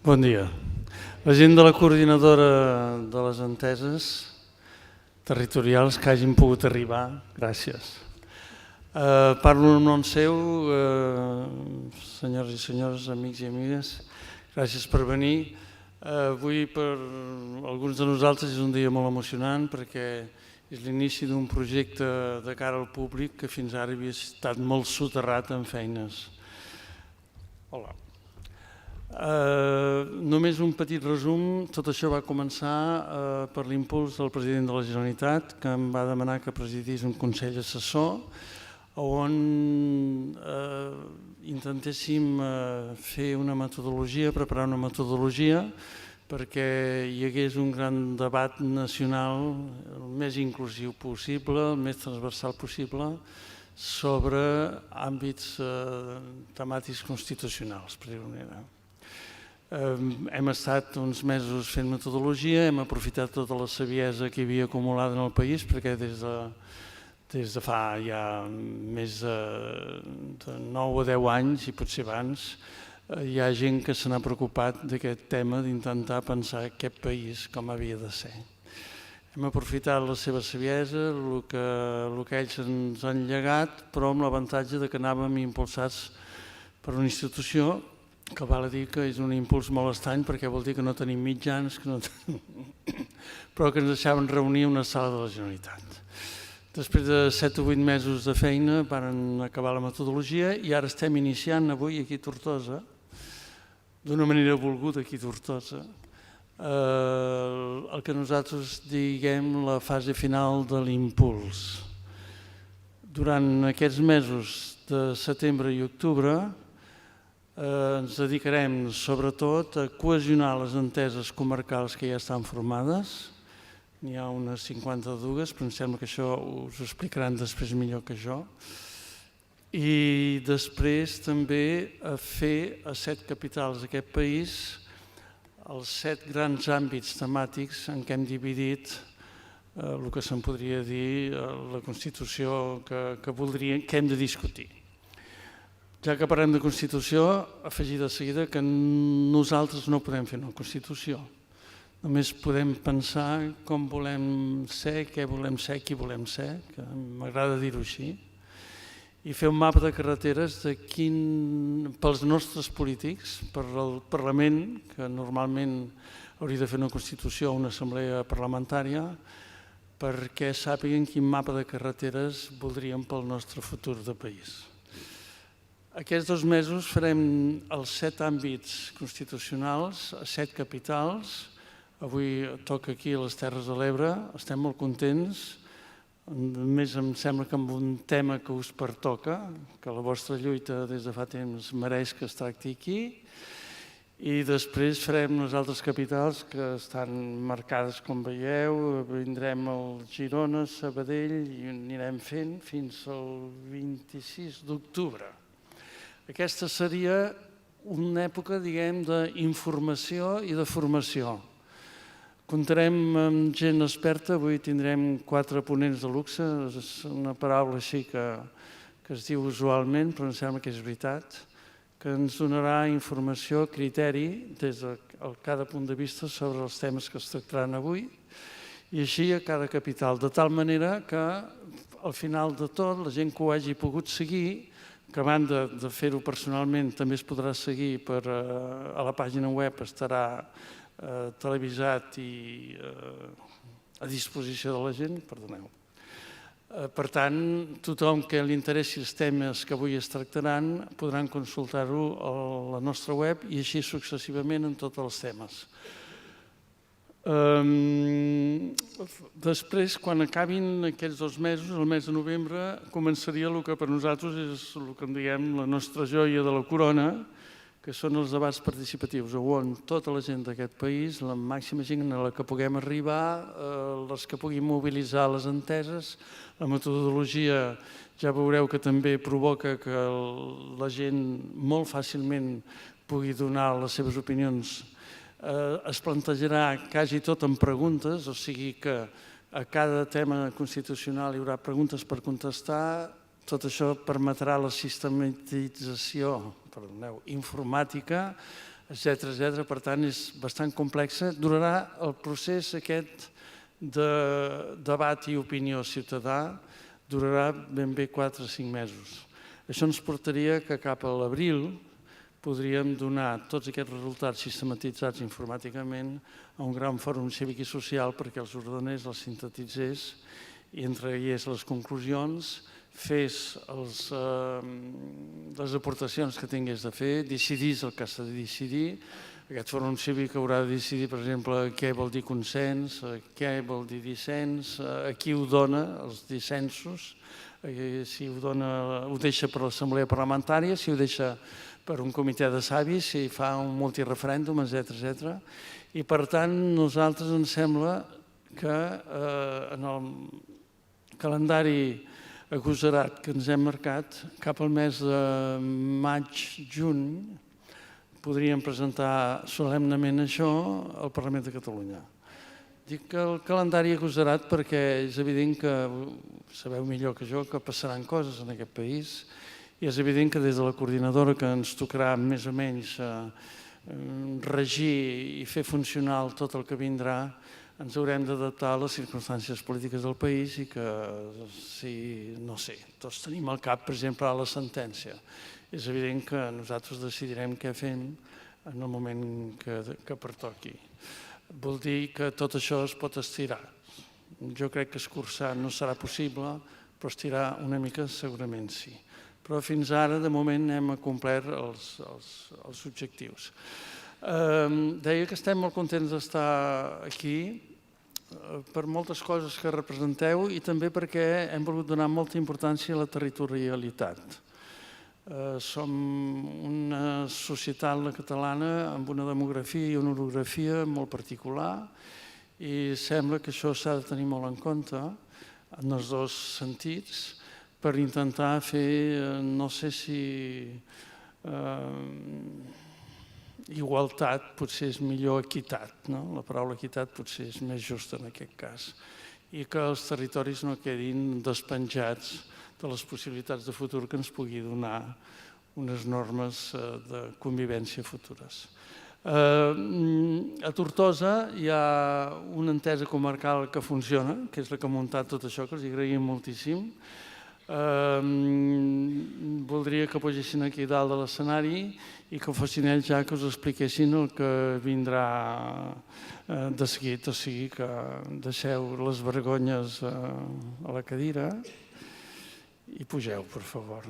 Bon dia. La gent de la coordinadora de les enteses territorials que hagin pogut arribar, gràcies. Parlo en nom seu, senyors i senyores, amics i amigues, gràcies per venir. Avui per alguns de nosaltres és un dia molt emocionant perquè és l'inici d'un projecte de cara al públic que fins ara havia estat molt soterrat en feines. Hola. Només un petit resum. Tot això va començar per l'impuls del president de la Generalitat, que em va demanar que presidís un consell assessor on intentéssim fer una metodologia, preparar una metodologia perquè hi hagués un gran debat nacional el més inclusiu possible, el més transversal possible, sobre àmbits temàtics constitucionals, per dir-ho manera. Hem estat uns mesos fent metodologia, hem aprofitat tota la saviesa que hi havia acumulada en el país perquè des de fa ja més de 9 o 10 anys i potser abans hi ha gent que se n'ha preocupat d'aquest tema d'intentar pensar aquest país com havia de ser. Hem aprofitat la seva saviesa, el que ells ens han llegat, però amb l'avantatge que anàvem impulsats per una institució que val a dir que és un impuls molt estrany perquè vol dir que no tenim mitjans, però que ens deixaven reunir a una sala de la Generalitat. Després de 7 o 8 mesos de feina van acabar la metodologia i ara estem iniciant avui aquí a Tortosa, d'una manera volguda aquí a Tortosa, el que nosaltres diguem la fase final de l'impuls. Durant aquests mesos de setembre i octubre ens dedicarem sobretot a cohesionar les enteses comarcals que ja estan formades. N'hi ha unes 52, però em sembla que això us ho explicaran després millor que jo. I després també a fer a 7 capitals d'aquest país els 7 grans àmbits temàtics en què hem dividit el que se'n podria dir la Constitució que hem de discutir. Ja que parlem de Constitució, afegir de seguida que nosaltres no podem fer una Constitució. Només podem pensar com volem ser, què volem ser, qui volem ser, que m'agrada dir-ho així, i fer un mapa de carreteres pels nostres polítics, per al Parlament, que normalment hauria de fer una Constitució o una assemblea parlamentària, perquè sàpiguen quin mapa de carreteres voldríem pel nostre futur de país. Aquests 2 mesos farem els 7 àmbits constitucionals, 7 capitals. Avui toca aquí a les Terres de l'Ebre, estem molt contents. A més, em sembla que amb un tema que us pertoca, que la vostra lluita des de fa temps mereix que es tracti aquí. I després farem les altres capitals que estan marcades, com veieu. Vindrem al Girona, Sabadell i anirem fent fins al 26 d'octubre. Aquesta seria una època, diguem, d'informació i de formació. Comptarem amb gent experta, avui tindrem 4 ponents de luxe, és una paraula així que es diu usualment, però em sembla que és veritat, que ens donarà informació, criteri, des de cada punt de vista sobre els temes que es tractaran avui, i així a cada capital, de tal manera que al final de tot la gent que ho hagi pogut seguir, que a banda de fer-ho personalment també es podrà seguir a la pàgina web, estarà televisat i a disposició de la gent, perdoneu. Per tant, tothom que li interessi els temes que avui es tractaran podran consultar-ho a la nostra web i així successivament en tots els temes. Després, quan acabin aquests 2 mesos, el mes de novembre, començaria el que per nosaltres és el que en diem la nostra joia de la corona, que són els debats participatius, on tota la gent d'aquest país, la màxima gent a la que puguem arribar, les que puguin mobilitzar les enteses, la metodologia ja veureu que també provoca que la gent molt fàcilment pugui donar les seves opinions. Es plantejarà quasi tot en preguntes, o sigui que a cada tema constitucional hi haurà preguntes per contestar. Tot això permetrà la sistematització informàtica etc. Per tant, és bastant complexa. Durarà el procés aquest de debat i opinió ciutadà, durarà ben bé 4 o 5 mesos. Això ens portaria que cap a l'abril podríem donar tots aquests resultats sistematitzats informàticament a un gran fòrum cívic i social perquè els ordenés, els sintetitzés i en tragués les conclusions, fes les aportacions que tingués de fer, decidís el que s'ha de decidir. Aquest fòrum cívic haurà de decidir, per exemple, què vol dir consens, què vol dir dissens, a qui ho dona, els dissensos, si ho deixa per l'Assemblea Parlamentària, si ho deixa per un comitè de savis, si fa un multireferèndum, etc. I per tant, nosaltres ens sembla que en el calendari agosarat que ens hem marcat, cap al mes de maig-juny, podríem presentar solemnement això al Parlament de Catalunya. Dic que el calendari agosarat perquè és evident que, sabeu millor que jo, que passaran coses en aquest país i és evident que des de la coordinadora que ens tocarà més o menys regir i fer funcionar tot el que vindrà, ens haurem d'adaptar a les circumstàncies polítiques del país i que, si, no sé, tots tenim al cap, per exemple, la sentència. És evident que nosaltres decidirem què fem en el moment que pertoqui. Vol dir que tot això es pot estirar. Jo crec que escurçar no serà possible, però estirar una mica segurament sí. Però fins ara, de moment, hem complert els objectius. Deia que estem molt contents d'estar aquí per moltes coses que representeu i també perquè hem volgut donar molta importància a la territorialitat. Som una societat, la catalana, amb una demografia i una orografia molt particular i sembla que això s'ha de tenir molt en compte en els dos sentits per intentar fer, no sé si igualtat potser és millor equitat, la paraula equitat potser és més justa en aquest cas, i que els territoris no quedin despenjats de les possibilitats de futur que ens pugui donar unes normes de convivència futures. A Tortosa hi ha una entesa comarcal que funciona, que és la que ha muntat tot això, que els agraïm moltíssim. Voldria que pugessin aquí dalt de l'escenari i que fossin ells ja que us expliquessin el que vindrà de seguit, o sigui que deixeu les vergonyes a la cadira i pugeu, per favor.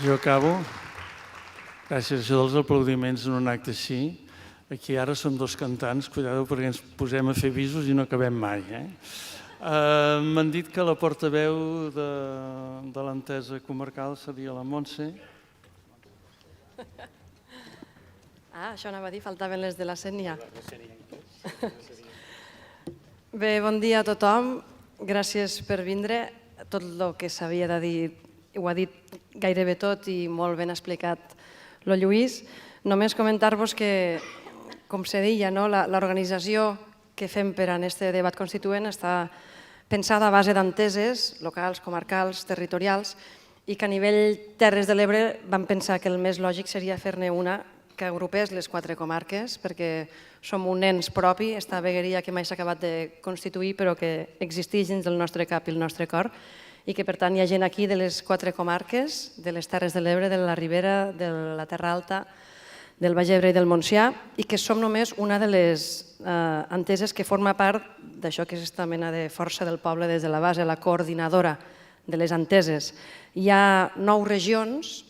Jo acabo. Gràcies a això dels aplaudiments en un acte així. Aquí ara som dos cantants, cuidado perquè ens posem a fer visos i no acabem mai. M'han dit que la portaveu de l'entesa comarcal seria la Montse. Això anava a dir, faltaven les de la Sénia. Bé, bon dia a tothom. Gràcies per vindre. Tot el que s'havia de dir ho ha dit gairebé tot i molt ben explicat el Lluís. Només comentar-vos que, com se deia, l'organització que fem per a aquest debat constituent està pensada a base d'enteses locals, comarcals, territorials i que a nivell Terres de l'Ebre vam pensar que el més lògic seria fer-ne una que agrupés les 4 comarques perquè som un ens propi, esta vegueria que mai s'ha acabat de constituir però que existeix dins del nostre cap i el nostre cor i que per tant hi ha gent aquí de les 4 comarques, de les Terres de l'Ebre, de la Ribera, de la Terra Alta, del Baix Ebre i del Montsià i que som només una de les enteses que forma part d'això que és aquesta mena de força del poble des de la base, la coordinadora de les enteses. Hi ha 9 regions,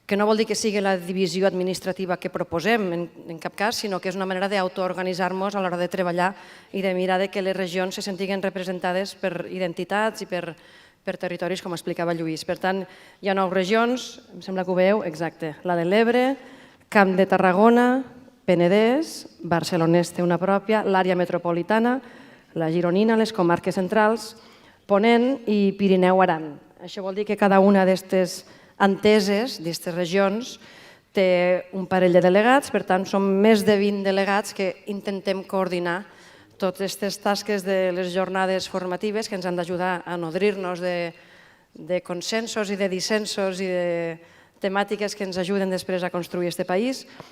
que no vol dir que sigui la divisió administrativa que proposem en cap cas, sinó que és una manera d'autoorganitzar-nos a l'hora de treballar i de mirar que les regions se sentiguen representades per identitats i per territoris, com explicava Lluís. Per tant, hi ha 9 regions, em sembla que ho veieu, exacte, la de l'Ebre, Camp de Tarragona, Penedès, Barcelonès té una pròpia, l'àrea metropolitana, la Gironina, les comarques centrals, Ponent i Pirineu-Aran. Això vol dir que cada una d'aquestes enteses, d'aquestes regions, té un parell de delegats, per tant, som més de 20 delegats que intentem coordinar totes aquestes tasques de les jornades formatives que ens han d'ajudar a nodrir-nos de consensos i de dissensos i de temàtiques que ens ajuden després a construir aquest país.